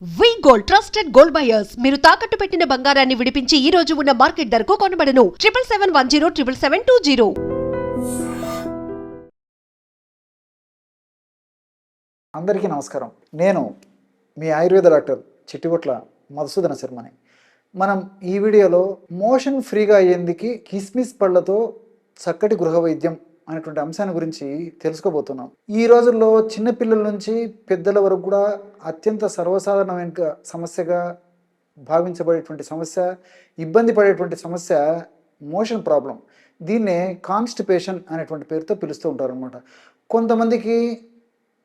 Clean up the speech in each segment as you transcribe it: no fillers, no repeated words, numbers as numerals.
V-Gold trusted gold buyers మీరు తాకట్టు పెట్టిన బంగారాన్ని విడిపించి ఈ రోజు ఉన్న మార్కెట్ ధరకు కొనబడను 7771077720. అందరికీ నమస్కారం. నేను మీ ఆయుర్వేద డాక్టర్ చిట్టిగొట్ల మధుసూదన శర్మని. మనం ఈ వీడియోలో మోషన్ ఫ్రీగా అయ్యేందుకు కిస్మిస్ పళ్ళతో చక్కటి గృహ వైద్యం అనేటువంటి అంశాన్ని గురించి తెలుసుకోబోతున్నాం. ఈ రోజుల్లో చిన్నపిల్లల నుంచి పెద్దల వరకు కూడా అత్యంత సర్వసాధారణమైన సమస్యగా భావించబడేటువంటి సమస్య, ఇబ్బంది పడేటువంటి సమస్య మోషన్ ప్రాబ్లం. దీన్నే కాన్స్టిపేషన్ అనేటువంటి పేరుతో పిలుస్తూ ఉంటారు అనమాట. కొంతమందికి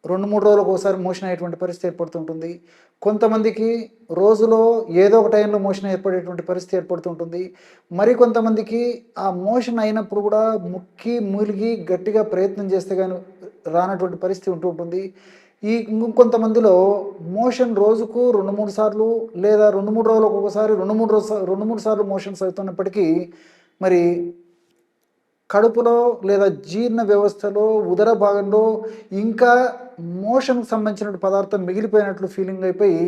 2-3 రోజులకు ఒకసారి మోషన్ అయ్యేటువంటి పరిస్థితి ఏర్పడుతుంటుంది. కొంతమందికి రోజులో ఏదో ఒక టైంలో మోషన్ ఏర్పడేటువంటి పరిస్థితి ఏర్పడుతుంటుంది. కొంతమందికి ఆ మోషన్ అయినప్పుడు కూడా ముక్కి మూలిగి గట్టిగా ప్రయత్నం చేస్తే కానీ రానటువంటి పరిస్థితి ఉంటుంది. ఇంకొంతమందిలో మోషన్ రోజుకు 2-3 సార్లు లేదా 2-3 రోజులకు ఒకసారి 2-3 సార్లు మోషన్స్ అవుతున్నప్పటికీ కడుపులో లేదా జీర్ణ వ్యవస్థలో ఉదర భాగంలో ఇంకా మోషన్కి సంబంధించిన పదార్థం మిగిలిపోయినట్లు ఫీలింగ్ అయిపోయి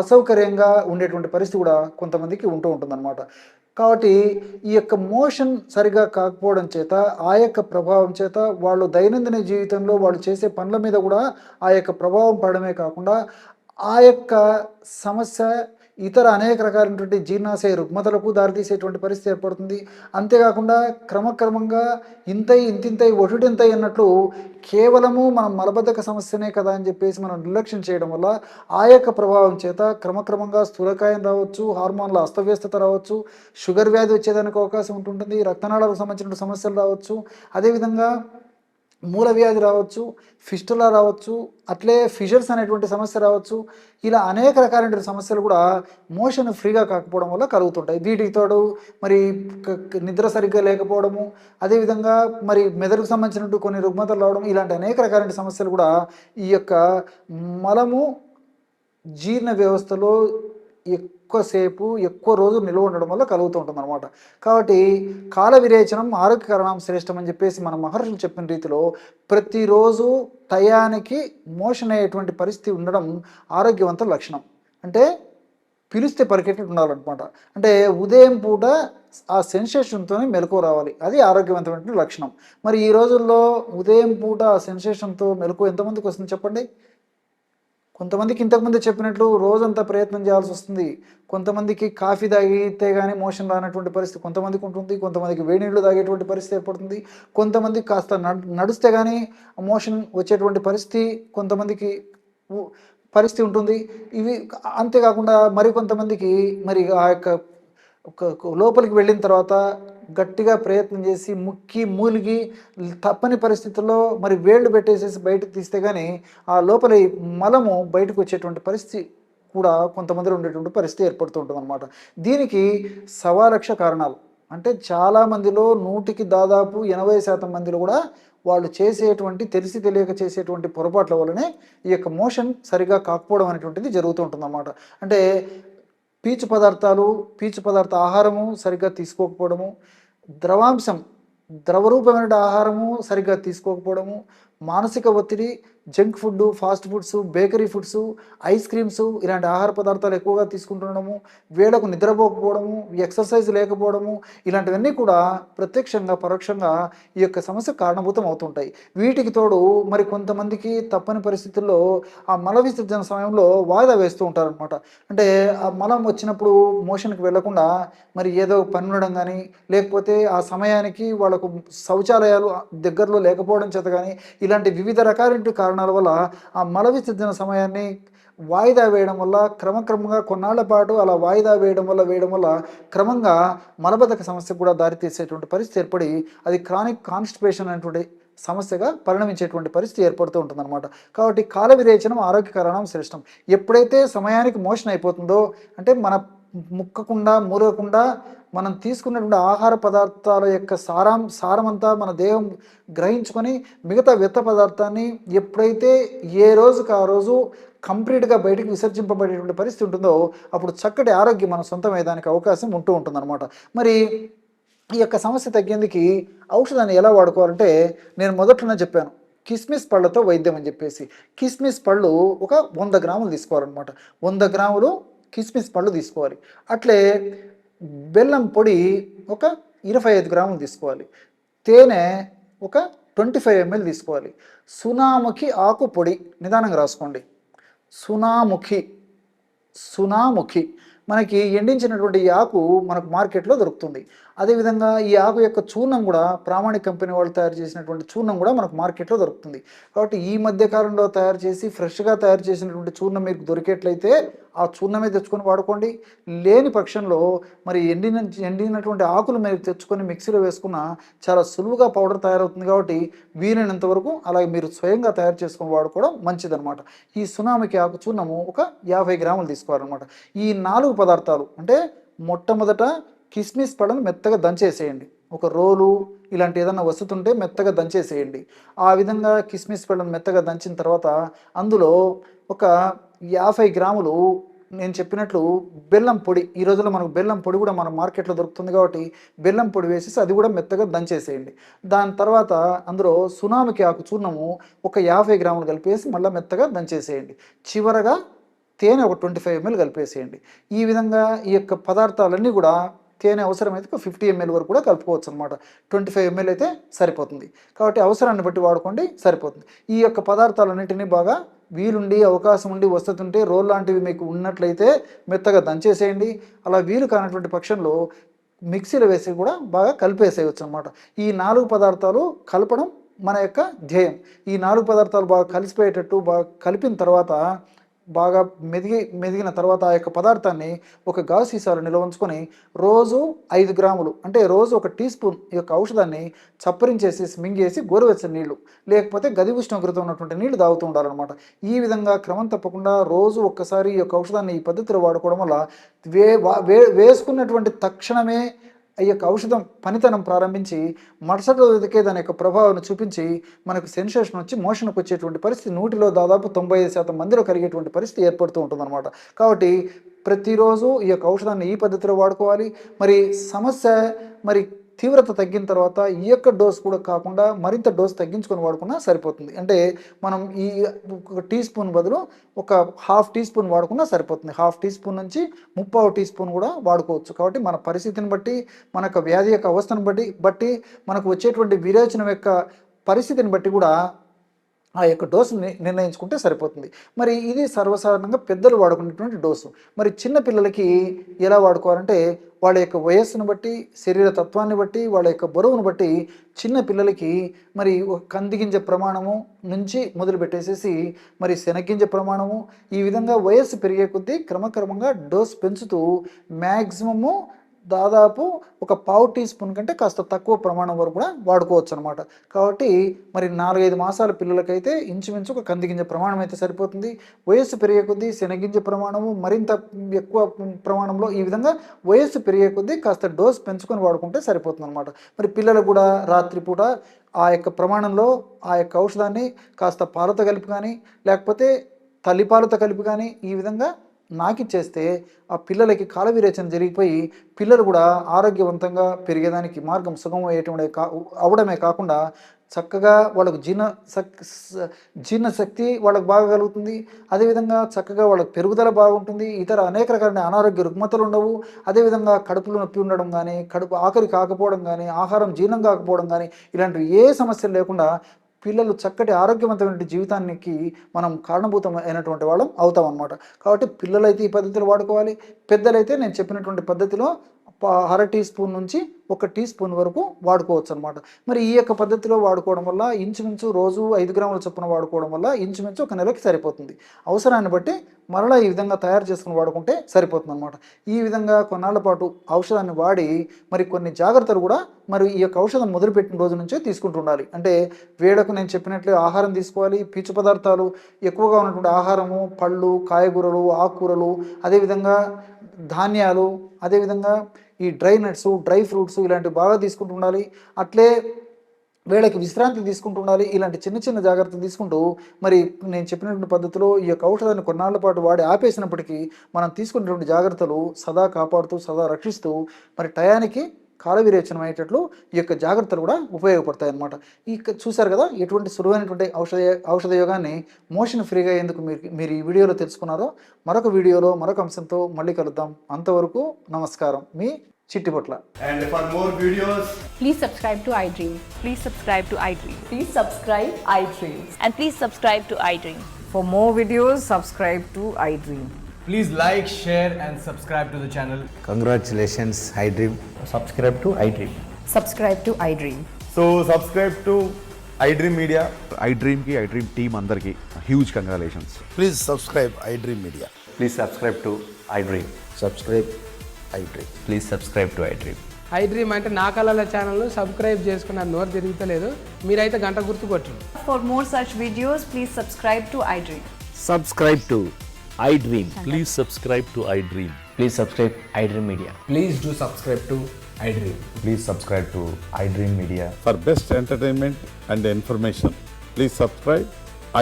అసౌకర్యంగా ఉండేటువంటి పరిస్థితి కూడా కొంతమందికి ఉంటుందన్నమాట. కాబట్టి ఈ యొక్క మోషన్ సరిగా కాకపోవడం చేత, ఆ యొక్క ప్రభావం చేత వాళ్ళు దైనందిన జీవితంలో వాళ్ళు చేసే పనుల మీద కూడా ఆ యొక్క ప్రభావం పడమే కాకుండా ఆ యొక్క సమస్య ఇతర అనేక రకాలైనటువంటి జీర్ణాశయ రుగ్మతలకు దారితీసేటువంటి పరిస్థితి ఏర్పడుతుంది. అంతేకాకుండా క్రమక్రమంగా ఇంతింతై ఒటుడింతై అన్నట్లు కేవలము మనం మలబద్ధక సమస్యనే కదా అని చెప్పేసి మనం నిర్లక్ష్యం చేయడం వల్ల ఆ యొక్క ప్రభావం చేత క్రమక్రమంగా స్థూలకాయం రావచ్చు, హార్మోన్ల అస్తవ్యస్తత రావచ్చు, షుగర్ వ్యాధి వచ్చేదానికి అవకాశం ఉంటుంది, రక్తనాళాలకు సంబంధించిన సమస్యలు రావచ్చు, అదేవిధంగా మూల వ్యాధి రావచ్చు, ఫిస్టులా రావచ్చు, అట్లే ఫిషర్స్ అనేటువంటి సమస్య రావచ్చు. ఇలా అనేక రకాలైన సమస్యలు కూడా మోషన్ ఫ్రీగా కాకపోవడం వల్ల కలుగుతుంటాయి. వీటికి తోడు నిద్ర సరిగ్గా లేకపోవడము, అదేవిధంగా మెదడుకు సంబంధించినట్టు కొన్ని రుగ్మతలు రావడం, ఇలాంటి అనేక రకాలైన సమస్యలు కూడా ఈ యొక్క మలము జీర్ణ వ్యవస్థలో ఎక్కువ రోజు నిల్వ ఉండడం వల్ల కలుగుతూ ఉంటుంది అనమాట. కాబట్టి కాల విరేచనం ఆరోగ్యకరణం శ్రేష్టం అని చెప్పేసి మన మహర్షులు చెప్పిన రీతిలో ప్రతిరోజు టయానికి మోషన్ అయ్యేటువంటి పరిస్థితి ఉండడం ఆరోగ్యవంత లక్షణం. అంటే పిలిస్తే పరిగెట్టి ఉండాలన్నమాట. అంటే ఉదయం పూట ఆ సెన్సేషన్తో మెలకువ రావాలి, అది ఆరోగ్యవంతమైన లక్షణం. ఈ రోజుల్లో ఉదయం పూట ఆ సెన్సేషన్తో మెలకువ ఎంతమందికి వస్తుంది చెప్పండి? కొంతమందికి ఇంతకుముందు చెప్పినట్లు రోజంతా ప్రయత్నం చేయాల్సి వస్తుంది. కొంతమందికి కాఫీ తాగితే కానీ మోషన్ రానటువంటి పరిస్థితి కొంతమందికి ఉంటుంది. కొంతమందికి వేడి నీళ్ళు తాగేటువంటి పరిస్థితి ఏర్పడుతుంది. కొంతమందికి కాస్త నడిస్తే కానీ మోషన్ వచ్చేటువంటి పరిస్థితి కొంతమందికి పరిస్థితి ఉంటుంది. ఇవి అంతేకాకుండా కొంతమందికి ఆ యొక్క లోపలికి వెళ్ళిన తర్వాత గట్టిగా ప్రయత్నం చేసి ముక్కి మూలిగి తప్పని పరిస్థితుల్లో వేళ్ళు పెట్టేసేసి బయటకు తీస్తే కానీ ఆ లోపలి మలము బయటకు వచ్చేటువంటి పరిస్థితి కూడా కొంతమందిలో ఉండేటువంటి పరిస్థితి ఏర్పడుతూ ఉంటుంది అనమాట. దీనికి 1,00,000 కారణాలు. అంటే చాలామందిలో 100కి దాదాపు 80% మందిలో కూడా వాళ్ళు చేసేటువంటి తెలిసి తెలియక చేసేటువంటి పొరపాట్ల వల్లనే ఈ యొక్క మోషన్ సరిగా కాకపోవడం అనేటువంటిది జరుగుతూ ఉంటుంది అన్నమాట. అంటే పీచు పదార్థ ఆహారము సరిగ్గా తీసుకోకపోవడము, ద్రవరూపమైన ఆహారము సరిగ్గా తీసుకోకపోవడము, మానసిక ఒత్తిడి, junk food, fast foods, bakery foods, ice creams ఇలాంటి ఆహార పదార్థాలు ఎక్కువగా తీసుకుంటుండడము, వేళకు నిద్రపోకపోవడము, ఎక్సర్సైజ్ లేకపోవడము, ఇలాంటివన్నీ కూడా ప్రత్యక్షంగా పరోక్షంగా ఈ యొక్క సమస్య కారణభూతం అవుతుంటాయి. వీటికి తోడు కొంతమందికి తప్పని పరిస్థితుల్లో ఆ మల విసర్జన సమయంలో వాయిదా వేస్తూ ఉంటారనమాట. అంటే ఆ మలం వచ్చినప్పుడు మోషన్కి వెళ్లకుండా ఏదో పని ఉండడం కానీ, లేకపోతే ఆ సమయానికి వాళ్ళకు శౌచాలయాలు దగ్గరలో లేకపోవడం చేత కానీ, ఇలాంటి వివిధ రకాల కారణాల వల్ల ఆ మల విసర్జన సమయాన్ని వాయిదా వేయడం వల్ల క్రమక్రమంగా కొన్నాళ్ల పాటు అలా వాయిదా వేయడం వల్ల క్రమంగా మలబద్ధక సమస్య కూడా దారితీసేటువంటి పరిస్థితి ఏర్పడి అది క్రానిక్ కాన్స్టిపేషన్ అనేటువంటి సమస్యగా పరిణమించేటువంటి పరిస్థితి ఏర్పడుతూ ఉంటుందన్నమాట. కాబట్టి కాల విరేచనం ఆరోగ్యకరణం శ్రేష్టం. ఎప్పుడైతే సమయానికి మోషన్ అయిపోతుందో, అంటే మన ముక్కకుండా మూరకుండా మనం తీసుకున్నటువంటి ఆహార పదార్థాల యొక్క సారమంతా మన దేహం గ్రహించుకొని మిగతా వ్యర్థ పదార్థాన్ని ఎప్పుడైతే ఏ రోజుకి ఆ రోజు కంప్లీట్గా బయటికి విసర్జింపబడేటువంటి పరిస్థితి ఉంటుందో అప్పుడు చక్కటి ఆరోగ్యం మన సొంతమయ్యేదానికి అవకాశం ఉంటుందన్నమాట. ఈ యొక్క సమస్య తగ్గేందుకు ఔషధాన్ని ఎలా వాడుకోవాలంటే నేను మొదట్లోనే చెప్పాను. కిస్మిస్ పళ్ళతో వైద్యం అని చెప్పేసి. కిస్మిస్ పళ్ళు ఒక 100 గ్రాములు తీసుకోవాలన్నమాట. 100 గ్రాములు కిస్మిస్ పళ్ళు తీసుకోవాలి. అట్లే బెల్లం పొడి ఒక 25 గ్రాములు తీసుకోవాలి. తేనె ఒక 25 ml తీసుకోవాలి. సునాముఖి ఆకు పొడి, నిదానంగా రాసుకోండి. సునాముఖి సునాముఖి మనకి ఎండించినటువంటి ఈ ఆకు మనకు మార్కెట్లో దొరుకుతుంది. అదేవిధంగా ఈ ఆకు యొక్క చూర్ణం కూడా ప్రామాణిక కంపెనీ వాళ్ళు తయారు చేసినటువంటి చూర్ణం కూడా మనకు మార్కెట్లో దొరుకుతుంది. కాబట్టి ఈ మధ్య కాలంలో తయారు చేసి ఫ్రెష్గా తయారు చేసినటువంటి చూర్ణం మీకు దొరికేట్లయితే ఆ చూర్ణమే తెచ్చుకొని వాడుకోండి. లేని పక్షంలో మరి ఎండినటువంటి ఆకులు మీరు తెచ్చుకొని మిక్సీలో వేసుకున్న చాలా సులువుగా పౌడర్ తయారవుతుంది. కాబట్టి వీలైనంత వరకు అలాగే మీరు స్వయంగా తయారు చేసుకొని వాడుకోవడం మంచిదన్నమాట. ఈ సునామికి ఆకు చూర్ణము ఒక 50 గ్రాములు తీసుకోవాలన్నమాట. ఈ 4 పదార్థాలు అంటే మొట్టమొదట కిస్మిస్ పళ్ళను మెత్తగా దంచేసేయండి. ఒక రోలు ఇలాంటి ఏదైనా వస్తుంటే మెత్తగా దంచేసేయండి. ఆ విధంగా కిస్మిస్ పళ్ళను మెత్తగా దంచిన తర్వాత అందులో ఒక 50 గ్రాములు నేను చెప్పినట్లు బెల్లం పొడి, ఈ రోజుల్లో మనకు బెల్లం పొడి కూడా మన మార్కెట్లో దొరుకుతుంది కాబట్టి బెల్లం పొడి వేసేసి అది కూడా మెత్తగా దంచేసేయండి. దాని తర్వాత అందులో సునామికి ఆకు చూర్ణము ఒక 50 గ్రాములు కలిపేసి మళ్ళీ మెత్తగా దంచేసేయండి. చివరగా తేనె ఒక 25 ml కలిపేసేయండి. ఈ విధంగా ఈ యొక్క పదార్థాలన్నీ కూడా తేనె అవసరమైతే ఒక 50 ml వరకు కూడా కలుపుకోవచ్చు అనమాట. 25 ml అయితే సరిపోతుంది. కాబట్టి అవసరాన్ని బట్టి వాడుకోండి, సరిపోతుంది. ఈ యొక్క పదార్థాలన్నింటినీ బాగా వీలుండి అవకాశం ఉండి వస్తుంటే రోల్ లాంటివి మీకు ఉన్నట్లయితే మెత్తగా దంచేసేయండి. అలా వీలు కానటువంటి పక్షంలో మిక్సీలో వేసి కూడా బాగా కలిపేసేయచ్చు అనమాట. ఈ 4 పదార్థాలు కలపడం మన యొక్క ధ్యేయం. ఈ 4 పదార్థాలు బాగా కలిసిపోయేటట్టు బాగా కలిపిన తర్వాత బాగా మెదిగిన తర్వాత ఆ యొక్క పదార్థాన్ని ఒక గాజు సీసాలో నిల్వ ఉంచుకొని రోజు 5 గ్రాములు అంటే రోజు ఒక టీ స్పూన్ ఈ యొక్క ఔషధాన్ని చప్పరించేసి మింగేసి గోరువెచ్చని నీళ్లు లేకపోతే గది ఉష్ణోగ్రత ఉన్నటువంటి నీళ్లు తాగుతూ ఉండాలన్నమాట. ఈ విధంగా క్రమం తప్పకుండా రోజు ఒక్కసారి ఈ యొక్క ఔషధాన్ని ఈ పద్ధతిలో వాడుకోవడం వల్ల వేసుకున్నటువంటి తక్షణమే ఈ యొక్క ఔషధం పనితనం ప్రారంభించి మరుసటి రోజుకే దాని యొక్క ప్రభావాన్ని చూపించి మనకు సెన్సేషన్ వచ్చి మోషన్కి వచ్చేటువంటి పరిస్థితి 100లో దాదాపు 95% మందిలో కలిగేటువంటి పరిస్థితి ఏర్పడుతూ ఉంటుందన్నమాట. కాబట్టి ప్రతిరోజు ఈ యొక్క ఔషధాన్ని ఈ పద్ధతిలో వాడుకోవాలి. మరి సమస్య మరి తీవ్రత తగ్గిన తర్వాత ఈ యొక్క డోస్ కూడా కాకుండా మరింత డోస్ తగ్గించుకొని వాడుకున్నా సరిపోతుంది. అంటే మనం ఈ ఒక టీ స్పూన్ బదులు ఒక ½ టీ స్పూన్ వాడుకున్నా సరిపోతుంది. ½ టీ స్పూన్ నుంచి 3/4 టీ స్పూన్ కూడా వాడుకోవచ్చు. కాబట్టి మన పరిస్థితిని బట్టి మన యొక్క వ్యాధి యొక్క అవస్థను బట్టి మనకు వచ్చేటువంటి విరేచనం యొక్క పరిస్థితిని బట్టి కూడా ఆ యొక్క డోసుని నిర్ణయించుకుంటే సరిపోతుంది. మరి ఇది సర్వసాధారణంగా పెద్దలు వాడుకునేటువంటి డోసు. మరి చిన్న పిల్లలకి ఎలా వాడుకోవాలంటే వాళ్ళ యొక్క వయస్సును బట్టి, శరీర తత్వాన్ని బట్టి, వాళ్ళ యొక్క బరువును బట్టి చిన్న పిల్లలకి మరి ఒక కందిగింజ ప్రమాణము నుంచి మొదలుపెట్టేసేసి మరి శనగింజ ప్రమాణము ఈ విధంగా వయస్సు పెరిగే కొద్దీ క్రమక్రమంగా డోస్ పెంచుతూ మ్యాక్సిమము దాదాపు ఒక ½ టీ స్పూన్ కంటే కాస్త తక్కువ ప్రమాణం వరకు కూడా వాడుకోవచ్చు అనమాట. కాబట్టి మరి 4-5 మాసాల పిల్లలకైతే ఇంచుమించు ఒక కందిగింజ ప్రమాణం అయితే సరిపోతుంది. వయస్సు పెరిగే కొద్దీ శనగింజ ప్రమాణము మరింత ఎక్కువ ప్రమాణంలో ఈ విధంగా వయస్సు పెరిగే కొద్దీ కాస్త డోస్ పెంచుకొని వాడుకుంటే సరిపోతుంది అనమాట. మరి పిల్లలు కూడా రాత్రిపూట ఆ యొక్క ప్రమాణంలో ఆ యొక్క ఔషధాన్ని కాస్త పాలతో కలిపి కానీ లేకపోతే తల్లిపాలతో కలిపి కానీ ఈ విధంగా నాకిచ్చేస్తే ఆ పిల్లలకి కాల విరేచన జరిగిపోయి పిల్లలు కూడా ఆరోగ్యవంతంగా పెరిగేదానికి మార్గం సుగమయ్యేటువంటి అవడమే కాకుండా చక్కగా వాళ్ళకు జీర్ణశక్తి వాళ్ళకు బాగా కలుగుతుంది. అదేవిధంగా చక్కగా వాళ్ళకి పెరుగుదల బాగుంటుంది. ఇతర అనేక రకాల అనారోగ్య రుగ్మతలు ఉండవు. అదేవిధంగా కడుపులో నొప్పి ఉండడం కానీ, కడుపు ఆకలి కాకపోవడం కానీ, ఆహారం జీర్ణం కాకపోవడం కానీ ఇలాంటివి ఏ సమస్యలు లేకుండా పిల్లలు చక్కటి ఆరోగ్యవంతమైన జీవితానికి మనం కారణభూతం అయినటువంటి వాళ్ళం అవుతాం అన్నమాట. కాబట్టి పిల్లలైతే ఈ పద్ధతిలో వాడుకోవాలి. పెద్దలైతే నేను చెప్పినటువంటి పద్ధతిలో ½ టీ స్పూన్ నుంచి 1 టీ స్పూన్ వరకు వాడుకోవచ్చు అనమాట. మరి ఈ యొక్క పద్ధతిలో వాడుకోవడం వల్ల ఇంచుమించు రోజు 5 గ్రాముల చొప్పున వాడుకోవడం వల్ల ఇంచుమించు 1 నెలకి సరిపోతుంది. అవసరాన్ని బట్టి మరలా ఈ విధంగా తయారు చేసుకుని వాడుకుంటే సరిపోతుంది అనమాట. ఈ విధంగా కొన్నాళ్ల పాటు ఔషధాన్ని వాడి మరి కొన్ని జాగ్రత్తలు కూడా మరి ఈ యొక్క ఔషధం మొదలుపెట్టిన రోజు నుంచే తీసుకుంటూ ఉండాలి. అంటే వేడకు నేను చెప్పినట్లు ఆహారం తీసుకోవాలి. పీచు పదార్థాలు ఎక్కువగా ఉన్నటువంటి ఆహారము, పళ్ళు, కాయగూరలు, ఆకుకూరలు, అదేవిధంగా ధాన్యాలు, అదేవిధంగా ఈ డ్రై నట్స్, డ్రై ఫ్రూట్స్ ఇలాంటివి బాగా తీసుకుంటూ ఉండాలి. అట్లే వేళకి విశ్రాంతి తీసుకుంటూ ఉండాలి. ఇలాంటి చిన్న చిన్న జాగ్రత్తలు తీసుకుంటూ మరి నేను చెప్పినటువంటి పద్ధతిలో ఈ యొక్క ఔషధాన్ని కొన్నాళ్ల పాటు వాడి ఆపేసినప్పటికీ మనం తీసుకున్నటువంటి జాగ్రత్తలు సదా కాపాడుతూ సదా రక్షిస్తూ మరి టయానికి కాల విరేచనం అయ్యేటట్లు ఈ యొక్క జాగ్రత్తలు కూడా ఉపయోగపడతాయి అన్నమాట. చూశారు కదా ఎటువంటి సులువైనటువంటి ఔషధ యోగాన్ని మోషన్ ఫ్రీగా ఎందుకు మీరు ఈ వీడియోలో తెలుసుకున్నారో. మరొక వీడియోలో మరొక అంశంతో మళ్ళీ కలుద్దాం. అంతవరకు నమస్కారం. మీ Chittipotla. And for more videos, Please subscribe to iDream. Please subscribe to iDream. Please subscribe iDream. And please subscribe to iDream. For more videos, subscribe to iDream. please like, share and subscribe to the channel. Congratulations, iDream. Subscribe to iDream. Subscribe to iDream. So subscribe to iDream Media. iDream ki iDream team andarki huge congratulations. Please subscribe iDream Media. Please subscribe to iDream. Subscribe iDream. Please subscribe to iDream. iDream అంటే నా కళల channel subscribe చేసుకున్న నోరు తిరుగుతలేదు. మీరైతే గంట గుర్తు కొట్టండి. For more such videos, please subscribe to iDream. Subscribe to iDream. Please subscribe to iDream. Please subscribe iDream Media. Please do subscribe to iDream. Please subscribe to iDream Media. For best entertainment and information, please subscribe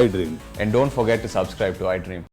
iDream. And don't forget to subscribe to iDream.